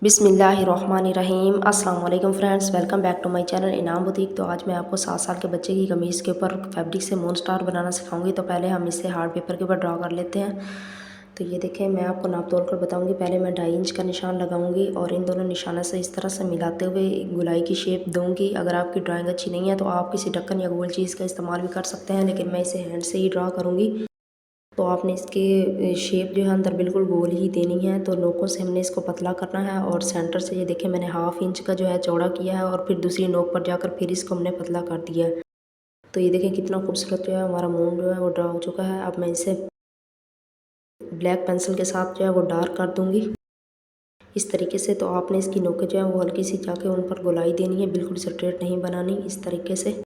बिस्मिल्लाहिर्रहमानिर्रहीम। अस्सलाम वालेकुम friends, welcome back to my channel Inam boutique. तो आज मैं आपको 7 साल के बच्चे की कमीज़ के ऊपर फैब्रिक से मून स्टार बनाना सिखाऊंगी। तो पहले हम इसे हार्ड पेपर के ऊपर ड्रा कर लेते हैं। तो ये देखें, मैं आपको नाप तोल कर बताऊंगी। पहले मैं 2.5 इंच का निशान लगाऊंगी और इन दोनों निशानों से इस तरह से मिलाते हुए गुलाई की शेप दूंगी। अगर आपकी ड्राइंग अच्छी नहीं है तो आप किसी ढक्कन या गोल चीज़ का इस्तेमाल भी कर सकते हैं, लेकिन मैं इसे हैंड से ही ड्रा करूँगी। तो आपने इसके शेप जो है अंदर बिल्कुल गोल ही देनी है। तो नोकों से हमने इसको पतला करना है और सेंटर से ये देखें मैंने 1/2 इंच का जो है चौड़ा किया है और फिर दूसरी नोक पर जाकर फिर इसको हमने पतला कर दिया है। तो ये देखें कितना खूबसूरत जो है हमारा मून जो है वो ड्रा हो चुका है। अब मैं इसे ब्लैक पेंसिल के साथ जो है वो डार्क कर दूँगी इस तरीके से। तो आपने इसकी नोकें जो है वो हल्की सी जाके उन पर गोलाई देनी है, बिल्कुल स्ट्रेट नहीं बनानी, इस तरीके से।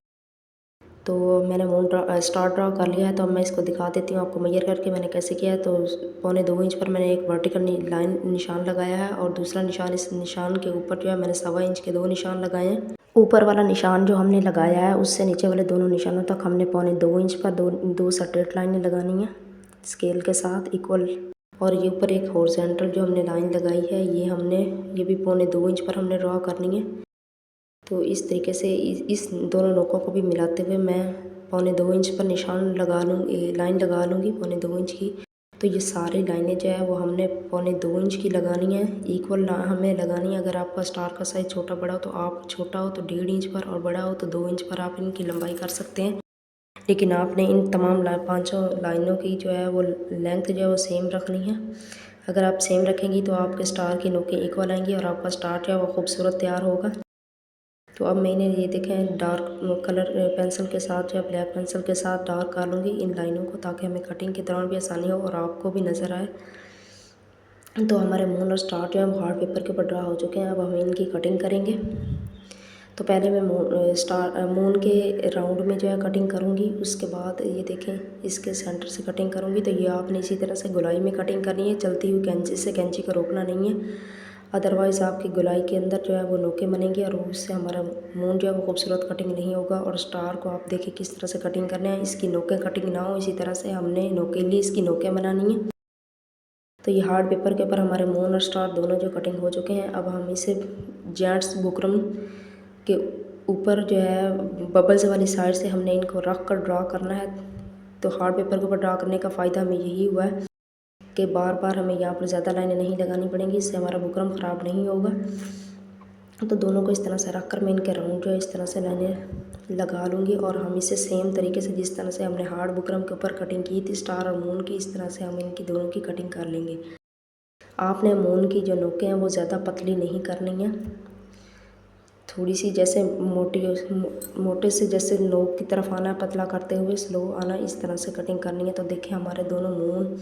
तो मैंने मून स्टार ड्रा कर लिया है। तो अब मैं इसको दिखा देती हूँ आपको मेजर करके मैंने कैसे किया है। तो 1.25 इंच पर मैंने एक वर्टिकल लाइन निशान लगाया है और दूसरा निशान, इस निशान के ऊपर जो है मैंने 1.25 इंच के 2 निशान लगाए हैं। ऊपर वाला निशान जो हमने लगाया है उससे नीचे वाले दोनों निशानों तक हमने 2.25 इंच पर दो स्ट्रेट लाइनें लगानी है स्केल के साथ इक्वल। और ये ऊपर एक हॉरिजॉन्टल जो हमने लाइन लगाई है ये भी 2.25 इंच पर हमने ड्रा करनी है। तो इस तरीके से इस दोनों नोकों को भी मिलाते हुए मैं 2.25 इंच पर निशान लगा लूँगी, लाइन लगा लूँगी 2.25 इंच की। तो ये सारी लाइनें जो है वो हमने 2.25 इंच की लगानी है, इक्वल हमें लगानी है। अगर आपका स्टार का साइज़ छोटा बड़ा हो तो आप छोटा हो तो 1.5 इंच पर और बड़ा हो तो 2 इंच पर आप इनकी लंबाई कर सकते हैं। लेकिन आपने इन तमाम पाँचों लाइनों की जो है वो लेंथ जो है वो सेम रखनी है। अगर आप सेम रखेंगी तो आपके स्टार की नोकें इक्वल आएंगी और आपका स्टार जो है वो खूबसूरत तैयार होगा। तो अब मैंने ये देखें डार्क कलर पेंसिल के साथ या ब्लैक पेंसिल के साथ डार्क कर लूँगी इन लाइनों को, ताकि हमें कटिंग के दौरान भी आसानी हो और आपको भी नज़र आए। तो हमारे मून और स्टार जो है हार्ड पेपर के ऊपर ड्रा हो चुके हैं। अब हम इनकी कटिंग करेंगे। तो पहले मैं मून के राउंड में जो है कटिंग करूँगी, उसके बाद ये देखें इसके सेंटर से कटिंग करूँगी। तो ये आपने इसी तरह से गोलाई में कटिंग करनी है, चलती हुई कैंची से, कैंची को रोकना नहीं है, अदरवाइज़ आपकी गोलाई के अंदर जो है वो नोकें बनेंगी और उससे हमारा मून जो है वो खूबसूरत कटिंग नहीं होगा। और स्टार को आप देखिए किस तरह से कटिंग करना है, इसकी नोकें कटिंग ना हो, इसी तरह से हमने नोकेली इसकी नोकें बनानी है। तो ये हार्ड पेपर के ऊपर हमारे मून और स्टार दोनों जो कटिंग हो चुके हैं। अब हम इसे जेंट्स बुकरम के ऊपर जो है बबल्स वाली साइड से हमने इनको रख कर ड्रा करना है। तो हार्ड पेपर के ऊपर ड्रा करने का फ़ायदा हमें यही हुआ है कि बार बार हमें यहाँ पर ज़्यादा लाइनें नहीं लगानी पड़ेंगी, इससे हमारा बुकरम ख़राब नहीं होगा। तो दोनों को इस तरह से रख कर मैं इनके राउंड जो है इस तरह से लाइनें लगा लूँगी और हम इसे सेम तरीके से जिस तरह से हमने हार्ड बुकरम के ऊपर कटिंग की थी स्टार और मून की, इस तरह से हम इनकी दोनों की कटिंग कर लेंगे। आपने मून की जो नोकें हैं वो ज़्यादा पतली नहीं करनी है, थोड़ी सी जैसे मोटे से जैसे नोक की तरफ आना है, पतला करते हुए स्लो आना, इस तरह से कटिंग करनी है। तो देखिए हमारे दोनों मून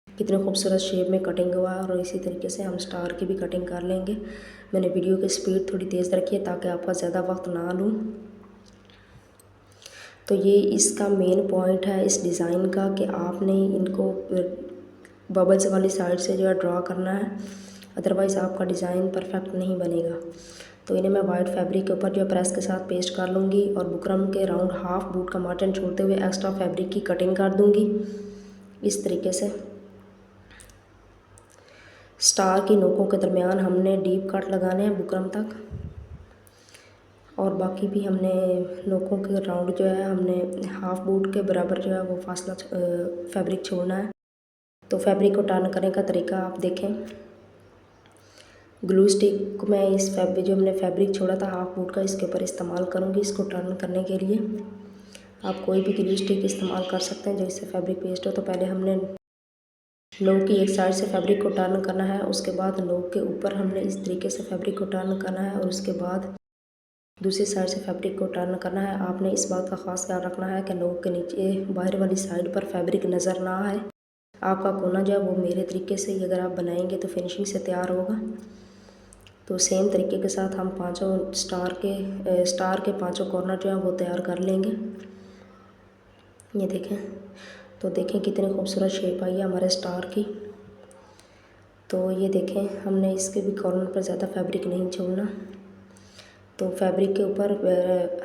कितने खूबसूरत शेप में कटिंग हुआ है और इसी तरीके से हम स्टार की भी कटिंग कर लेंगे। मैंने वीडियो की स्पीड थोड़ी तेज़ रखी है ताकि आपका ज़्यादा वक्त ना लूँ। तो ये इसका मेन पॉइंट है इस डिज़ाइन का कि आपने इनको बबल्स वाली साइड से जो है ड्रा करना है, अदरवाइज़ आपका डिज़ाइन परफेक्ट नहीं बनेगा। तो इन्हें मैं वाइट फैब्रिक के ऊपर जो है प्रेस के साथ पेस्ट कर लूँगी और बुकरम के राउंड हाफ बूट का मार्जिन छोड़ते हुए एक्स्ट्रा फैब्रिक की कटिंग कर दूँगी इस तरीके से। स्टार की नोकों के दरमियान हमने डीप कट लगाने हैं बुकरम तक और बाकी भी हमने नोकों के राउंड जो है हमने हाफ बूट के बराबर जो है वो फासला फैब्रिक छोड़ना है। तो फैब्रिक को टर्न करने का तरीका आप देखें। ग्लू स्टिक को मैं इस फैब्रिक जो हमने फैब्रिक छोड़ा था हाफ बूट का इसके ऊपर इस्तेमाल करूँगी इसको टर्न करने के लिए। आप कोई भी ग्लू स्टिक इस्तेमाल कर सकते हैं जो इससे फैब्रिक पेस्ट हो। तो पहले हमने नोक की एक साइड से फैब्रिक को टर्न करना है, उसके बाद नोक के ऊपर हमने इस तरीके से फैब्रिक को टर्न करना है और उसके बाद दूसरी साइड से फैब्रिक को टर्न करना है। आपने इस बात का ख़ास ख्याल रखना है कि नोक के नीचे बाहर वाली साइड पर फैब्रिक नज़र ना आए। आपका कोना जो है वो मेरे तरीके से ही अगर आप बनाएंगे तो फिनिशिंग से तैयार होगा। तो सेम तरीके के साथ हम पांचों स्टार के पांचों कॉर्नर जो है वो तैयार कर लेंगे। ये देखें, तो देखें कितनी खूबसूरत शेप आई है हमारे स्टार की। तो ये देखें हमने इसके भी कॉर्नर पर ज़्यादा फैब्रिक नहीं छोड़ना। तो फैब्रिक के ऊपर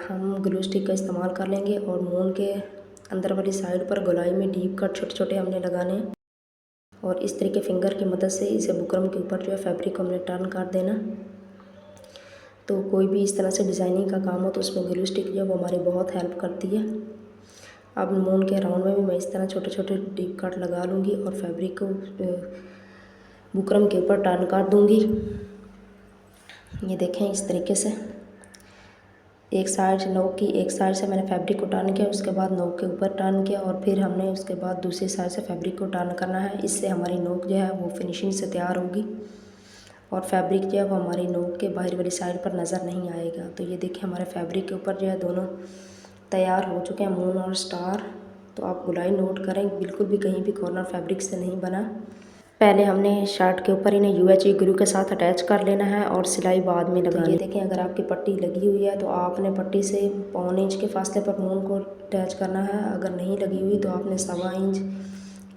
हम ग्लू स्टिक का इस्तेमाल कर लेंगे और मून के अंदर वाली साइड पर गोलाई में डीप कट छोटे छोटे हमने लगाने हैं और इस तरीके फिंगर की मदद से इसे बुकरम के ऊपर जो है फैब्रिक को हमने टर्न कर देना। तो कोई भी इस तरह से डिज़ाइनिंग का काम हो तो उसमें ग्लू स्टिक जो है वो हमारी बहुत हेल्प करती है। अब मून के राउंड में भी मैं इस तरह छोटे छोटे डीप कट लगा लूँगी और फैब्रिक को बुकरम के ऊपर टर्न कर दूँगी। ये देखें इस तरीके से एक साइड नोक की, एक साइड से मैंने फैब्रिक को टर्न किया, उसके बाद नोक के ऊपर टर्न किया और फिर हमने उसके बाद दूसरी साइड से फैब्रिक को टर्न करना है। इससे हमारी नोक जो है वो फिनिशिंग से तैयार होगी और फैब्रिक जो है वो हमारी नोक के बाहर वाली साइड पर नज़र नहीं आएगा। तो ये देखिए हमारे फैब्रिक के ऊपर जो है दोनों तैयार हो चुके हैं, मून और स्टार। तो आप गुलाई नोट करें, बिल्कुल भी कहीं भी कॉर्नर फैब्रिक से नहीं बना। पहले हमने शर्ट के ऊपर इन्हें UHV ग्लू के साथ अटैच कर लेना है और सिलाई बाद में लगानी है। ये देखें अगर आपकी पट्टी लगी हुई है तो आपने पट्टी से 1.25 इंच के फासले पर मून को अटैच करना है। अगर नहीं लगी हुई तो आपने 1.25 इंच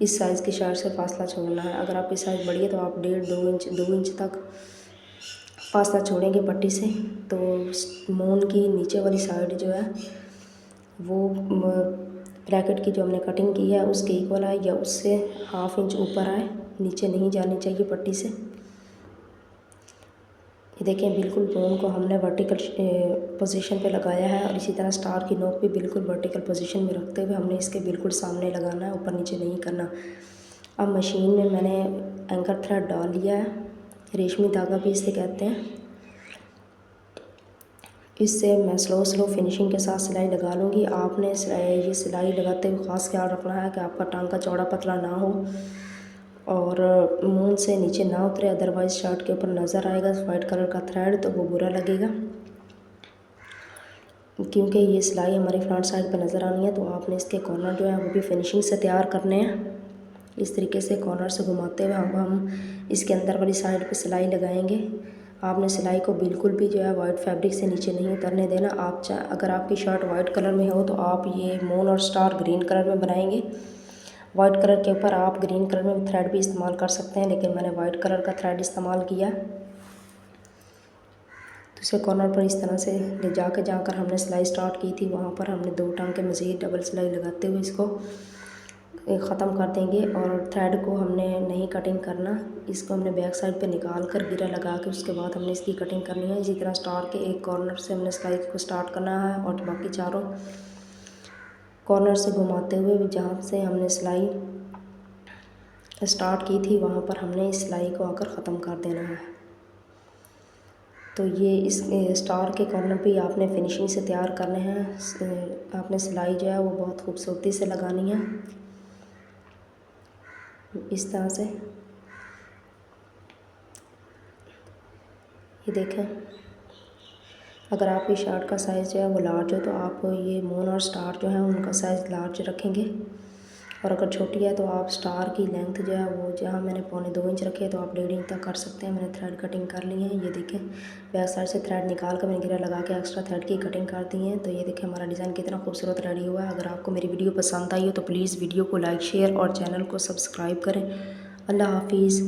इस साइज़ की शर्ट से फासला छोड़ना है। अगर आपकी साइज़ बड़ी है तो आप 1.5-2 इंच तक फासला छोड़ेंगे पट्टी से। तो मून की नीचे वाली साइड जो है वो ब्रैकेट की जो हमने कटिंग की है उसके इक्वल आए या उससे 1/2 इंच ऊपर आए, नीचे नहीं जानी चाहिए पट्टी से। ये देखें बिल्कुल मून को हमने वर्टिकल पोजीशन पे लगाया है और इसी तरह स्टार की नोक भी बिल्कुल वर्टिकल पोजीशन में रखते हुए हमने इसके बिल्कुल सामने लगाना है, ऊपर नीचे नहीं करना। अब मशीन में मैंने एंकर थ्रेड डाल लिया है, रेशमी धागा भी इसे कहते हैं। इससे मैं स्लो फिनिशिंग के साथ सिलाई लगा लूँगी। आपने ये सिलाई लगाते हुए ख़ास ख्याल रखना है कि आपका टांका चौड़ा पतला ना हो और मून से नीचे ना उतरे, अदरवाइज़ शर्ट के ऊपर नज़र आएगा वाइट कलर का थ्रेड तो वो बुरा लगेगा। क्योंकि ये सिलाई हमारी फ्रंट साइड पर नज़र आनी है तो आपने इसके कॉर्नर जो है वो भी फिनिशिंग से तैयार करने हैं। इस तरीके से कॉर्नर से घुमाते हुए हम इसके अंदर वाली साइड पे सिलाई लगाएंगे। आपने सिलाई को बिल्कुल भी जो है वाइट फैब्रिक से नीचे नहीं उतरने देना। अगर आपकी शर्ट वाइट कलर में हो तो आप ये मून और स्टार ग्रीन कलर में बनाएंगे। वाइट कलर के ऊपर आप ग्रीन कलर में थ्रेड भी इस्तेमाल कर सकते हैं, लेकिन मैंने वाइट कलर का थ्रेड इस्तेमाल किया। दूसरे कॉर्नर पर इस तरह से ले जाकर हमने सिलाई स्टार्ट की थी वहाँ पर हमने 2 टांके मज़ीद डबल सिलाई लगाते हुए इसको ख़त्म कर देंगे। और थ्रेड को हमने नहीं कटिंग करना, इसको हमने बैक साइड पे निकाल कर गिरा लगा के उसके बाद हमने इसकी कटिंग करनी है। इसी तरह स्टार के एक कॉर्नर से हमने सिलाई को स्टार्ट करना है और बाकी चारों कॉर्नर से घुमाते हुए जहाँ से हमने सिलाई स्टार्ट की थी वहाँ पर हमने इस सिलाई को आकर ख़त्म कर देना है। तो ये इस स्टार के कॉर्नर पे आपने फिनिशिंग से तैयार करने हैं। आपने सिलाई जो है वो बहुत खूबसूरती से लगानी है इस तरह से। ये देखें अगर आपकी शर्ट का साइज़ जो है वो लार्ज हो तो आप ये मून और स्टार जो है उनका साइज़ लार्ज रखेंगे और अगर छोटी है तो आप स्टार की लेंथ जो है वो जहाँ मैंने 1.25 इंच रखे तो आप 1.5 इंच तक कर सकते हैं। मैंने थ्रेड कटिंग कर ली है। ये देखें बैक साइड से थ्रेड निकाल कर मैंने गिरा लगा के एक्स्ट्रा थ्रेड की कटिंग कर दी है। तो ये देखें हमारा डिज़ाइन कितना खूबसूरत रेडी हुआ है। अगर आपको मेरी वीडियो पसंद आई हो तो प्लीज़ वीडियो को लाइक शेयर और चैनल को सब्सक्राइब करें। अल्लाह हाफिज़।